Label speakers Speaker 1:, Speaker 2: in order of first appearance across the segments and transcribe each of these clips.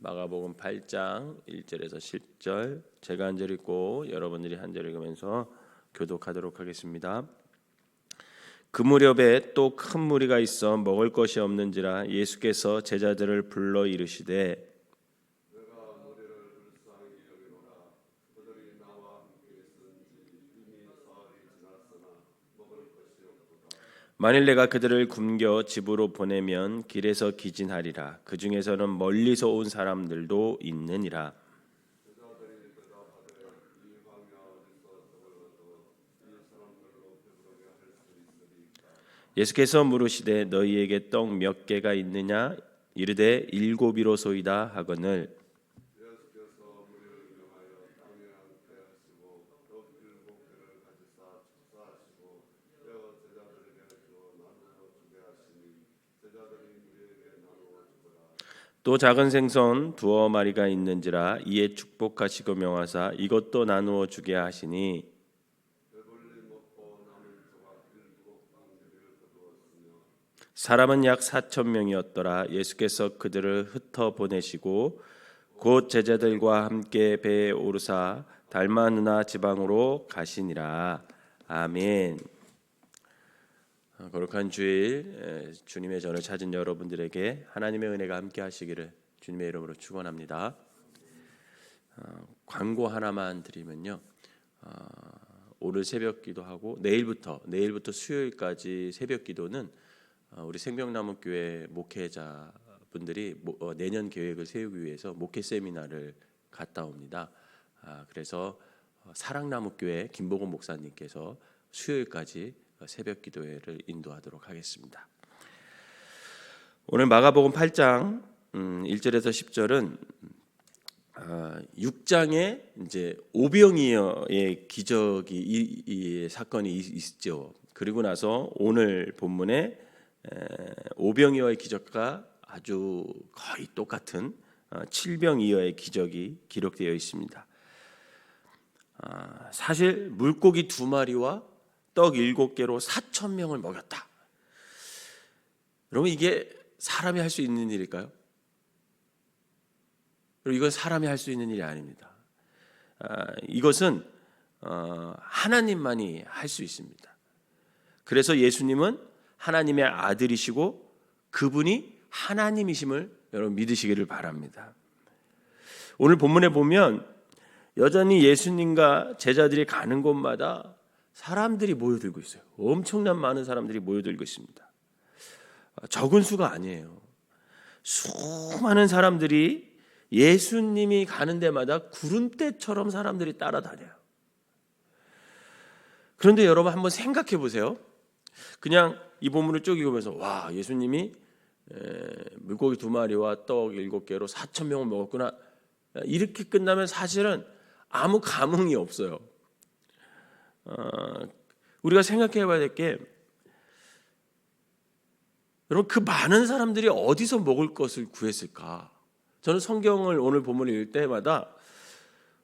Speaker 1: 마가복음 8장 1절에서 10절 제가 한 절 읽고 여러분들이 한 절 읽으면서 교독하도록 하겠습니다. 그 무렵에 또 큰 무리가 있어 먹을 것이 없는지라 예수께서 제자들을 불러 이르시되 만일 내가 그들을 굶겨 집으로 보내면 길에서 기진하리라. 그 중에서는 멀리서 온 사람들도 있느니라. 예수께서 물으시되 너희에게 떡 몇 개가 있느냐? 이르되 7이로소이다 하거늘 또 작은 생선 2마리가 있는지라 이에 축복하시고 명하사 이것도 나누어 주게 하시니 사람은 약 4,000명이었더라. 예수께서 그들을 흩어 보내시고 곧 제자들과 함께 배에 오르사 달마누나 지방으로 가시니라. 아멘. 거룩한 주일 주님의 전을 찾은 여러분들에게 하나님의 은혜가 함께 하시기를 주님의 이름으로 축원합니다. 광고 하나만 드리면요, 오늘 새벽 기도하고 내일부터 수요일까지 새벽 기도는 우리 생명나무교회 목회자분들이 내년 계획을 세우기 위해서 목회 세미나를 갔다 옵니다. 그래서 사랑나무교회 김보곤 목사님께서 수요일까지 새벽 기도회를 인도하도록 하겠습니다. 오늘 마가복음 8장 1절에서 10절은 6장에 이제 오병이어의 기적이 이 사건이 있죠. 그리고 나서 오늘 본문에 오병이어의 기적과 아주 거의 똑같은 칠병이어의 기적이 기록되어 있습니다. 사실 물고기 2마리와 떡 7개로 4,000명을 먹였다. 여러분, 이게 사람이 할 수 있는 일일까요? 그리고 이건 사람이 할 수 있는 일이 아닙니다. 이것은 하나님만이 할 수 있습니다. 그래서 예수님은 하나님의 아들이시고 그분이 하나님이심을 여러분 믿으시기를 바랍니다. 오늘 본문에 보면 여전히 예수님과 제자들이 가는 곳마다 사람들이 모여들고 있어요. 엄청난 많은 사람들이 모여들고 있습니다. 적은 수가 아니에요. 수많은 사람들이 예수님이 가는 데마다 구름대처럼 사람들이 따라다녀요. 그런데 여러분 한번 생각해 보세요. 그냥 이 본문을 쭉 읽으면서 와, 예수님이 물고기 2마리와 떡 7개로 4,000명을 먹었구나, 이렇게 끝나면 사실은 아무 감흥이 없어요. 우리가 생각해 봐야 될 게, 여러분, 그 많은 사람들이 어디서 먹을 것을 구했을까? 저는 성경을 오늘 본문을 읽을 때마다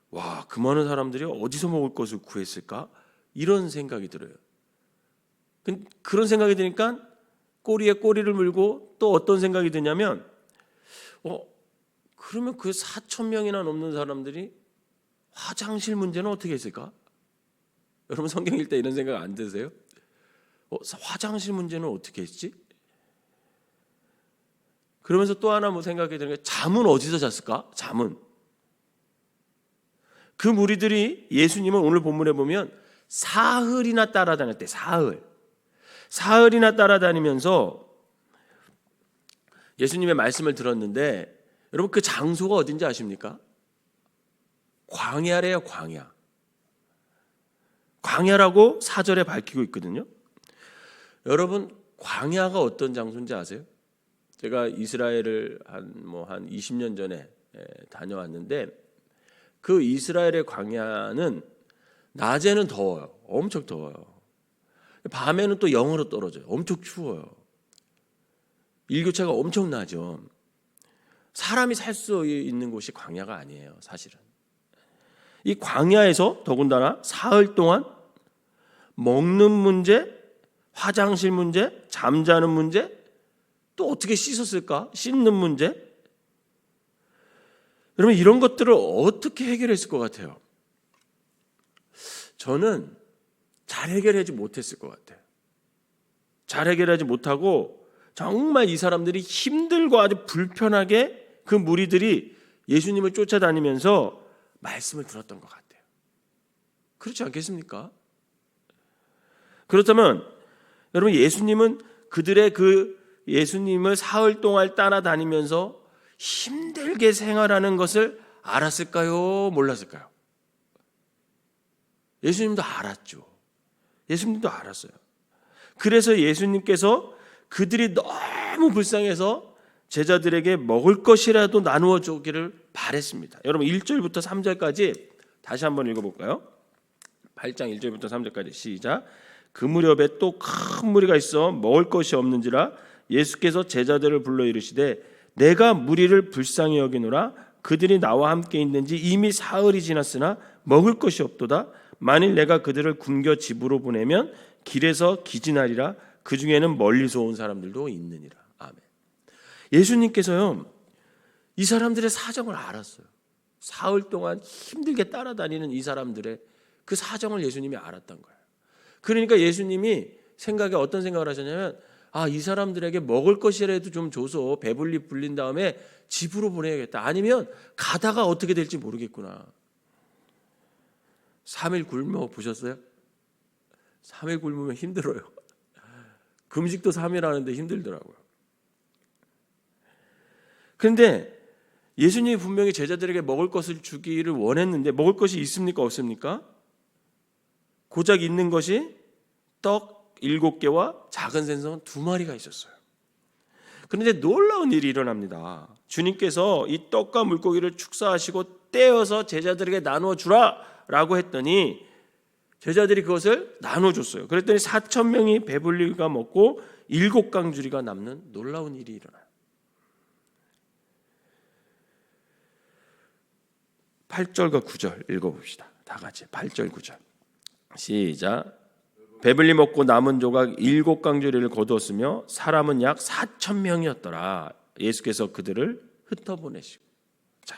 Speaker 1: 와, 그 많은 사람들이 어디서 먹을 것을 구했을까? 이런 생각이 들어요. 그런 생각이 드니까 꼬리에 꼬리를 물고 또 어떤 생각이 드냐면 그러면 그 4,000명이나 넘는 사람들이 화장실 문제는 어떻게 했을까? 여러분, 성경 읽을 때 이런 생각 안 드세요? 화장실 문제는 어떻게 했지? 그러면서 또 하나 생각이 드는 게 잠은 어디서 잤을까? 잠은. 그 무리들이 예수님은 오늘 본문에 보면 사흘이나 따라다녔대. 사흘이나 따라다니면서 예수님의 말씀을 들었는데, 여러분 그 장소가 어딘지 아십니까? 광야래요. 광야라고 4절에 밝히고 있거든요. 여러분, 광야가 어떤 장소인지 아세요? 제가 이스라엘을 한 20년 전에 다녀왔는데, 그 이스라엘의 광야는 낮에는 더워요. 엄청 더워요. 밤에는 또 0으로 떨어져요. 엄청 추워요. 일교차가 엄청나죠. 사람이 살 수 있는 곳이 광야가 아니에요, 사실은. 이 광야에서 더군다나 사흘 동안 먹는 문제, 화장실 문제, 잠자는 문제, 또 어떻게 씻었을까? 씻는 문제. 여러분 이런 것들을 어떻게 해결했을 것 같아요? 저는 잘 해결하지 못했을 것 같아요. 잘 해결하지 못하고 정말 이 사람들이 힘들고 아주 불편하게 그 무리들이 예수님을 쫓아다니면서 말씀을 들었던 것 같아요. 그렇지 않겠습니까? 그렇다면 여러분 예수님은 그들의 그 예수님을 사흘 동안 따라다니면서 힘들게 생활하는 것을 알았을까요? 몰랐을까요? 예수님도 알았죠. 예수님도 알았어요. 그래서 예수님께서 그들이 너무 불쌍해서 제자들에게 먹을 것이라도 나누어 주기를 바랬습니다. 여러분 1절부터 3절까지 다시 한번 읽어볼까요? 8장 1절부터 3절까지 시작. 그 무렵에 또 큰 무리가 있어 먹을 것이 없는지라 예수께서 제자들을 불러 이르시되 내가 무리를 불쌍히 여기노라. 그들이 나와 함께 있는지 이미 사흘이 지났으나 먹을 것이 없도다. 만일 내가 그들을 굶겨 집으로 보내면 길에서 기진하리라. 그 중에는 멀리서 온 사람들도 있느니라. 아멘. 예수님께서요 이 사람들의 사정을 알았어요. 사흘 동안 힘들게 따라다니는 이 사람들의 그 사정을 예수님이 알았던 거예요. 그러니까 예수님이 생각에 어떤 생각을 하셨냐면 이 사람들에게 먹을 것이라도 좀 줘서 배불리 불린 다음에 집으로 보내야겠다. 아니면 가다가 어떻게 될지 모르겠구나. 3일 굶어 보셨어요? 3일 굶으면 힘들어요. 금식도 3일 하는데 힘들더라고요. 그런데 예수님이 분명히 제자들에게 먹을 것을 주기를 원했는데 먹을 것이 있습니까? 없습니까? 고작 있는 것이 떡 7개와 작은 생선 2마리가 있었어요. 그런데 놀라운 일이 일어납니다. 주님께서 이 떡과 물고기를 축사하시고 떼어서 제자들에게 나누어 주라 라고 했더니 제자들이 그것을 나눠줬어요. 그랬더니 4,000명이 배불리가 먹고 7강주리가 남는 놀라운 일이 일어나요. 8절과 9절 읽어봅시다. 다 같이 8절 9절 시작. 배불리 먹고 남은 조각 7강주리를 거두었으며 사람은 약 4,000명이었더라. 예수께서 그들을 흩어보내시고. 자,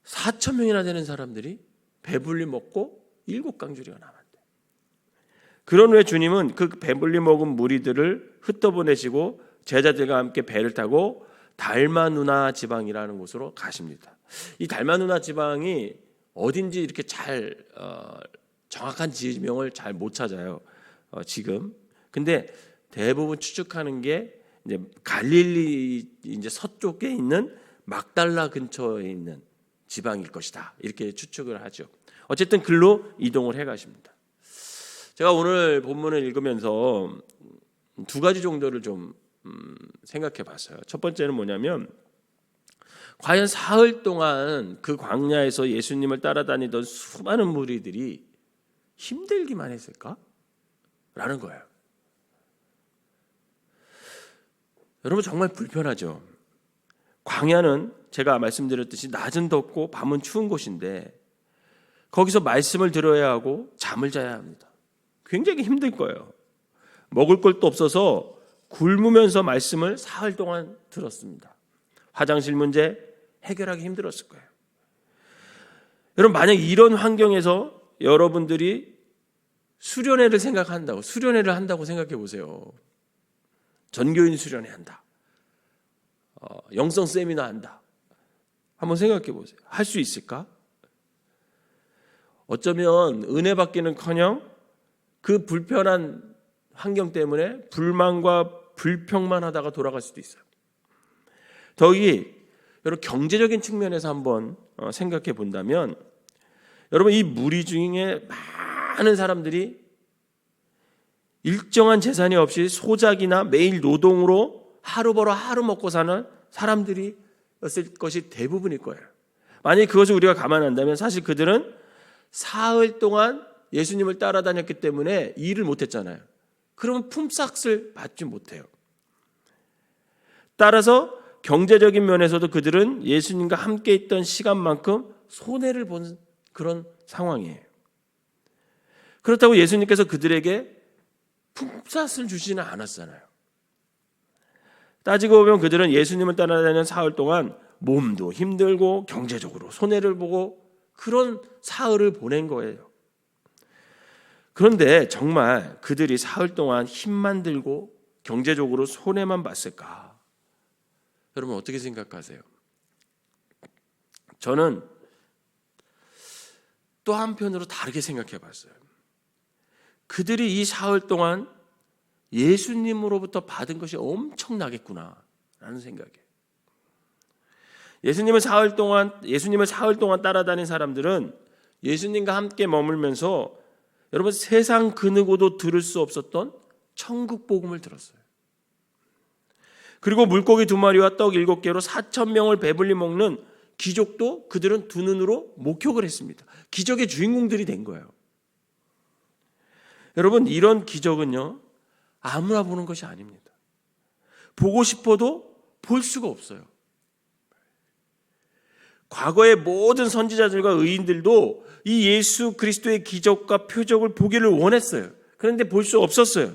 Speaker 1: 4,000명이나 되는 사람들이 배불리 먹고 7강주리가 남았대. 그런 후에 주님은 그 배불리 먹은 무리들을 흩어보내시고 제자들과 함께 배를 타고 달마누나 지방이라는 곳으로 가십니다. 이 달마누나 지방이 어딘지 이렇게 잘 정확한 지명을 잘 못 찾아요. 지금. 근데 대부분 추측하는 게 이제 갈릴리 이제 서쪽에 있는 막달라 근처에 있는 지방일 것이다. 이렇게 추측을 하죠. 어쨌든 글로 이동을 해 가십니다. 제가 오늘 본문을 읽으면서 2가지 정도를 좀 생각해 봤어요. 첫 번째는 뭐냐면 과연 사흘 동안 그 광야에서 예수님을 따라다니던 수많은 무리들이 힘들기만 했을까? 라는 거예요. 여러분 정말 불편하죠. 광야는 제가 말씀드렸듯이 낮은 덥고 밤은 추운 곳인데 거기서 말씀을 들어야 하고 잠을 자야 합니다. 굉장히 힘들 거예요. 먹을 것도 없어서 굶으면서 말씀을 사흘 동안 들었습니다. 화장실 문제 해결하기 힘들었을 거예요. 여러분 만약 이런 환경에서 여러분들이 수련회를 한다고 생각해 보세요. 전교인 수련회 한다. 영성 세미나 한다. 한번 생각해 보세요. 할 수 있을까? 어쩌면 은혜 받기는커녕 그 불편한 환경 때문에 불만과 불평만 하다가 돌아갈 수도 있어요. 더욱이 여러분 경제적인 측면에서 한번 생각해 본다면 여러분 이 무리 중에 많은 사람들이 일정한 재산이 없이 소작이나 매일 노동으로 하루 벌어 하루 먹고 사는 사람들이었을 것이 대부분일 거예요. 만약 그것을 우리가 감안한다면 사실 그들은 사흘 동안 예수님을 따라다녔기 때문에 일을 못했잖아요. 그러면 품삯을 받지 못해요. 따라서 경제적인 면에서도 그들은 예수님과 함께 있던 시간만큼 손해를 본 그런 상황이에요. 그렇다고 예수님께서 그들에게 품삯을 주지는 않았잖아요. 따지고 보면 그들은 예수님을 따라다니는 사흘 동안 몸도 힘들고 경제적으로 손해를 보고 그런 사흘을 보낸 거예요. 그런데 정말 그들이 사흘 동안 힘만 들고 경제적으로 손해만 봤을까? 여러분 어떻게 생각하세요? 저는 또 한편으로 다르게 생각해 봤어요. 그들이 이 사흘 동안 예수님으로부터 받은 것이 엄청나겠구나라는 생각이에요. 예수님을 사흘 동안 따라다닌 사람들은 예수님과 함께 머물면서 여러분 세상 그 누구도 들을 수 없었던 천국 복음을 들었어요. 그리고 물고기 2마리와 떡 7개로 4,000명을 배불리 먹는 기적도 그들은 두 눈으로 목격을 했습니다. 기적의 주인공들이 된 거예요. 여러분 이런 기적은요 아무나 보는 것이 아닙니다. 보고 싶어도 볼 수가 없어요. 과거의 모든 선지자들과 의인들도 이 예수 그리스도의 기적과 표적을 보기를 원했어요. 그런데 볼 수 없었어요.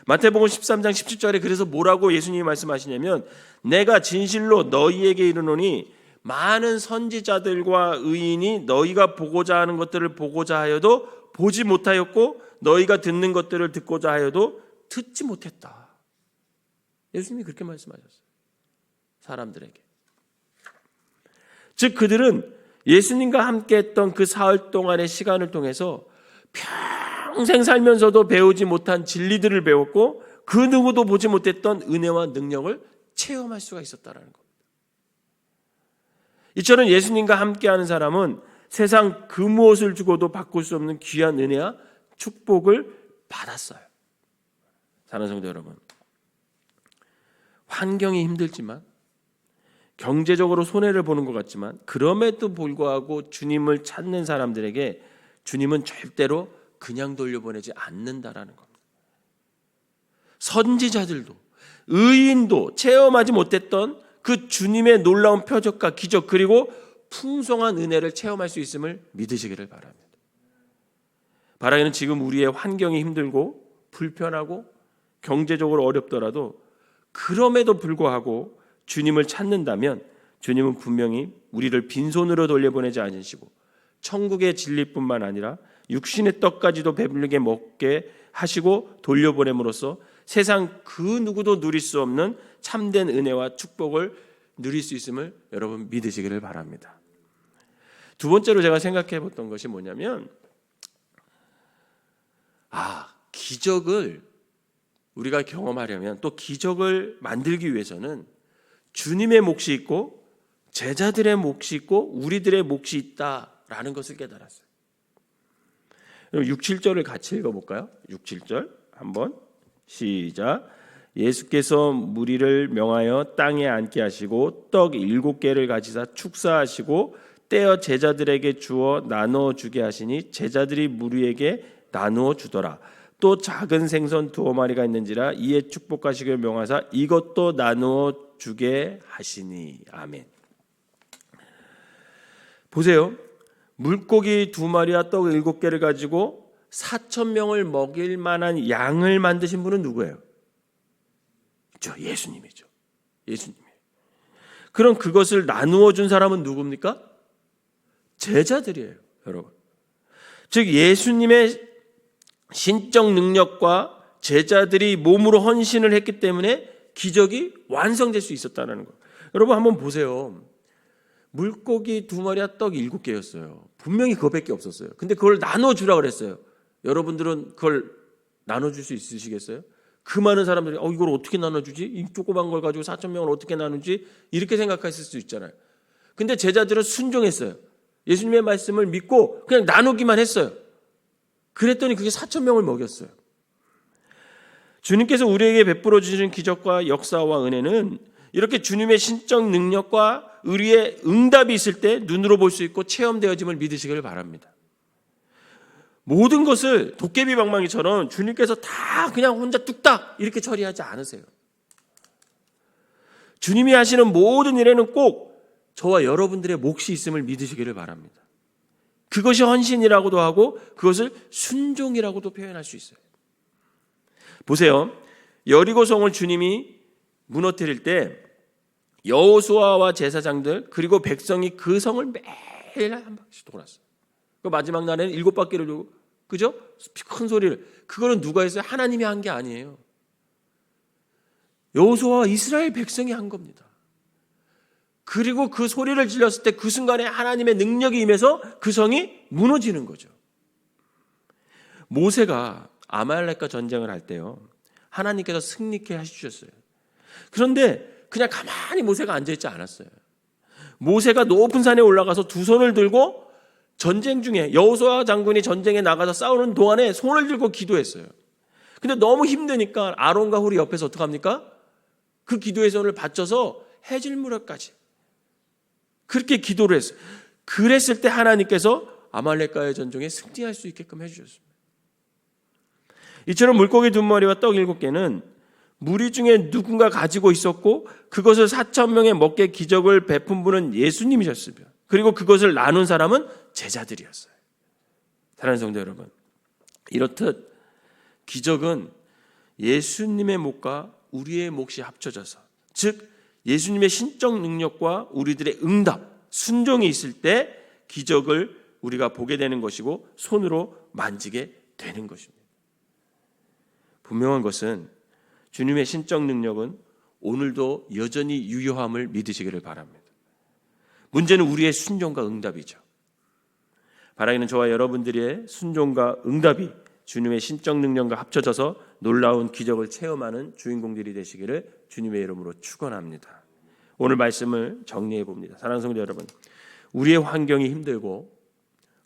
Speaker 1: 마태복음 13장 17절에 그래서 뭐라고 예수님이 말씀하시냐면 내가 진실로 너희에게 이르노니 많은 선지자들과 의인이 너희가 보고자 하는 것들을 보고자 하여도 보지 못하였고 너희가 듣는 것들을 듣고자 하여도 듣지 못했다. 예수님이 그렇게 말씀하셨어요. 사람들에게. 즉 그들은 예수님과 함께 했던 그 사흘 동안의 시간을 통해서 평생 살면서도 배우지 못한 진리들을 배웠고 그 누구도 보지 못했던 은혜와 능력을 체험할 수가 있었다는 겁니다. 이처럼 예수님과 함께하는 사람은 세상 그 무엇을 주고도 바꿀 수 없는 귀한 은혜와 축복을 받았어요. 사랑하는 성도 여러분, 환경이 힘들지만 경제적으로 손해를 보는 것 같지만 그럼에도 불구하고 주님을 찾는 사람들에게 주님은 절대로 그냥 돌려보내지 않는다라는 겁니다. 선지자들도 의인도 체험하지 못했던 그 주님의 놀라운 표적과 기적 그리고 풍성한 은혜를 체험할 수 있음을 믿으시기를 바랍니다. 바라기는 지금 우리의 환경이 힘들고 불편하고 경제적으로 어렵더라도 그럼에도 불구하고 주님을 찾는다면 주님은 분명히 우리를 빈손으로 돌려보내지 않으시고 천국의 진리뿐만 아니라 육신의 떡까지도 배불리게 먹게 하시고 돌려보냄으로써 세상 그 누구도 누릴 수 없는 참된 은혜와 축복을 누릴 수 있음을 여러분 믿으시기를 바랍니다. 두 번째로 제가 생각해 봤던 것이 뭐냐면 기적을 우리가 경험하려면 또 기적을 만들기 위해서는 주님의 몫이 있고 제자들의 몫이 있고 우리들의 몫이 있다라는 것을 깨달았어요. 6, 7절을 같이 읽어볼까요? 6, 7절 한번 시작. 예수께서 무리를 명하여 땅에 앉게 하시고 떡 7개를 가지사 축사하시고 떼어 제자들에게 주어 나누어 주게 하시니 제자들이 무리에게 나누어 주더라. 또 작은 생선 2마리가 있는지라 이에 축복하시기를 명하사 이것도 나누어 주게 하시니. 아멘. 보세요. 물고기 2마리와 떡 7개를 가지고 4,000명을 먹일 만한 양을 만드신 분은 누구예요? 예수님이죠. 예수님이에요. 그럼 그것을 나누어 준 사람은 누굽니까? 제자들이에요, 여러분. 즉 예수님의 신적 능력과 제자들이 몸으로 헌신을 했기 때문에 기적이 완성될 수 있었다는 거예요. 여러분 한번 보세요. 물고기 2마리와 떡 7개였어요. 분명히 그거밖에 없었어요. 근데 그걸 나눠주라고 그랬어요. 여러분들은 그걸 나눠줄 수 있으시겠어요? 그 많은 사람들이 이걸 어떻게 나눠주지? 이 조그만 걸 가지고 4,000명을 어떻게 나누지? 이렇게 생각했을 수 있잖아요. 근데 제자들은 순종했어요. 예수님의 말씀을 믿고 그냥 나누기만 했어요. 그랬더니 그게 4,000명을 먹였어요. 주님께서 우리에게 베풀어 주시는 기적과 역사와 은혜는 이렇게 주님의 신적 능력과 우리의 응답이 있을 때 눈으로 볼 수 있고 체험되어짐을 믿으시길 바랍니다. 모든 것을 도깨비 방망이처럼 주님께서 다 그냥 혼자 뚝딱 이렇게 처리하지 않으세요. 주님이 하시는 모든 일에는 꼭 저와 여러분들의 몫이 있음을 믿으시기를 바랍니다. 그것이 헌신이라고도 하고 그것을 순종이라고도 표현할 수 있어요. 보세요. 여리고성을 주님이 무너뜨릴 때 여호수아와 제사장들 그리고 백성이 그 성을 매일 한 바퀴씩 돌았어요. 그 마지막 날에는 7바퀴를 돌고, 그죠? 큰 소리를. 그거는 누가 했어요? 하나님이 한 게 아니에요. 여호수아와 이스라엘 백성이 한 겁니다. 그리고 그 소리를 질렀을 때 그 순간에 하나님의 능력이 임해서 그 성이 무너지는 거죠. 모세가 아말렉과 전쟁을 할 때요, 하나님께서 승리케 하시셨어요. 그런데 그냥 가만히 모세가 앉아있지 않았어요. 모세가 높은 산에 올라가서 두 손을 들고 전쟁 중에, 여호수아 장군이 전쟁에 나가서 싸우는 동안에 손을 들고 기도했어요. 근데 너무 힘드니까 아론과 훌이 옆에서 어떡합니까? 그 기도의 손을 받쳐서 해질 무렵까지 그렇게 기도를 했어요. 그랬을 때 하나님께서 아말렉과의 전쟁에 승리할 수 있게끔 해주셨습니다. 이처럼 물고기 2마리와 떡 7개는 무리 중에 누군가 가지고 있었고, 그것을 4,000명에 먹게 기적을 베푼 분은 예수님이셨으며, 그리고 그것을 나눈 사람은 제자들이었어요. 사랑하는 성도 여러분, 이렇듯 기적은 예수님의 목과 우리의 몫이 합쳐져서, 즉 예수님의 신적 능력과 우리들의 응답, 순종이 있을 때 기적을 우리가 보게 되는 것이고 손으로 만지게 되는 것입니다. 분명한 것은 주님의 신적 능력은 오늘도 여전히 유효함을 믿으시기를 바랍니다. 문제는 우리의 순종과 응답이죠. 바라기는 저와 여러분들의 순종과 응답이 주님의 신적 능력과 합쳐져서 놀라운 기적을 체험하는 주인공들이 되시기를 주님의 이름으로 축원합니다. 오늘 말씀을 정리해 봅니다. 사랑하는 성도 여러분, 우리의 환경이 힘들고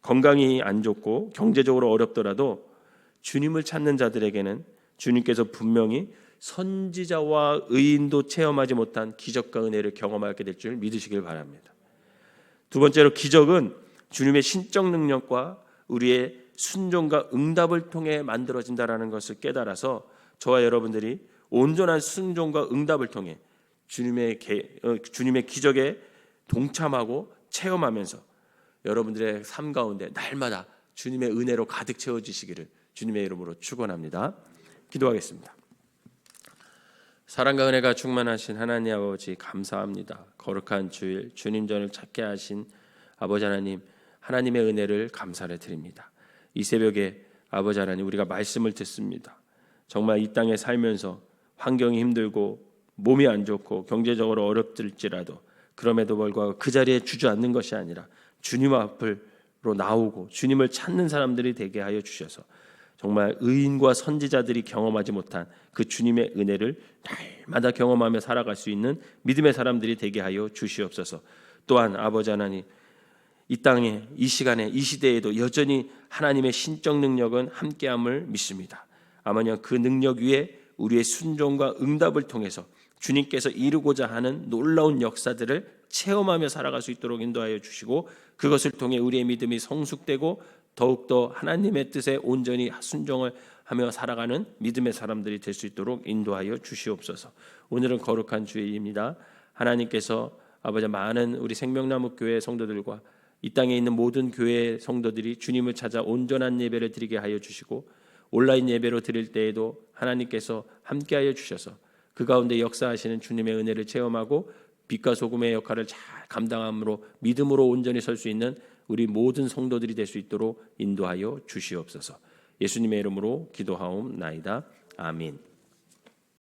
Speaker 1: 건강이 안 좋고 경제적으로 어렵더라도 주님을 찾는 자들에게는 주님께서 분명히 선지자와 의인도 체험하지 못한 기적과 은혜를 경험하게 될 줄 믿으시길 바랍니다. 두 번째로, 기적은 주님의 신적 능력과 우리의 순종과 응답을 통해 만들어진다라는 것을 깨달아서 저와 여러분들이 온전한 순종과 응답을 통해 주님의 기적에 동참하고 체험하면서 여러분들의 삶 가운데 날마다 주님의 은혜로 가득 채워지시기를 주님의 이름으로 축원합니다. 기도하겠습니다. 사랑과 은혜가 충만하신 하나님 아버지, 감사합니다. 거룩한 주일 주님 전을 찾게 하신 아버지 하나님, 하나님의 은혜를 감사를 드립니다. 이 새벽에 아버지 하나님, 우리가 말씀을 듣습니다. 정말 이 땅에 살면서 환경이 힘들고 몸이 안 좋고 경제적으로 어렵을지라도 그럼에도 불구하고 그 자리에 주저앉는 것이 아니라 주님 앞으로 나오고 주님을 찾는 사람들이 되게 하여 주셔서 정말 의인과 선지자들이 경험하지 못한 그 주님의 은혜를 날마다 경험하며 살아갈 수 있는 믿음의 사람들이 되게 하여 주시옵소서. 또한 아버지 하나님, 이 땅에, 이 시간에, 이 시대에도 여전히 하나님의 신적 능력은 함께함을 믿습니다. 아마냐, 그 능력 위에 우리의 순종과 응답을 통해서 주님께서 이루고자 하는 놀라운 역사들을 체험하며 살아갈 수 있도록 인도하여 주시고, 그것을 통해 우리의 믿음이 성숙되고 더욱더 하나님의 뜻에 온전히 순종을 하며 살아가는 믿음의 사람들이 될 수 있도록 인도하여 주시옵소서. 오늘은 거룩한 주일입니다. 하나님께서 아버지, 많은 우리 생명나무 교회 성도들과 이 땅에 있는 모든 교회 성도들이 주님을 찾아 온전한 예배를 드리게 하여 주시고, 온라인 예배로 드릴 때에도 하나님께서 함께하여 주셔서 그 가운데 역사하시는 주님의 은혜를 체험하고 빛과 소금의 역할을 잘 감당함으로 믿음으로 온전히 설 수 있는 우리 모든 성도들이 될 수 있도록 인도하여 주시옵소서. 예수님의 이름으로 기도하옵나이다. 아멘.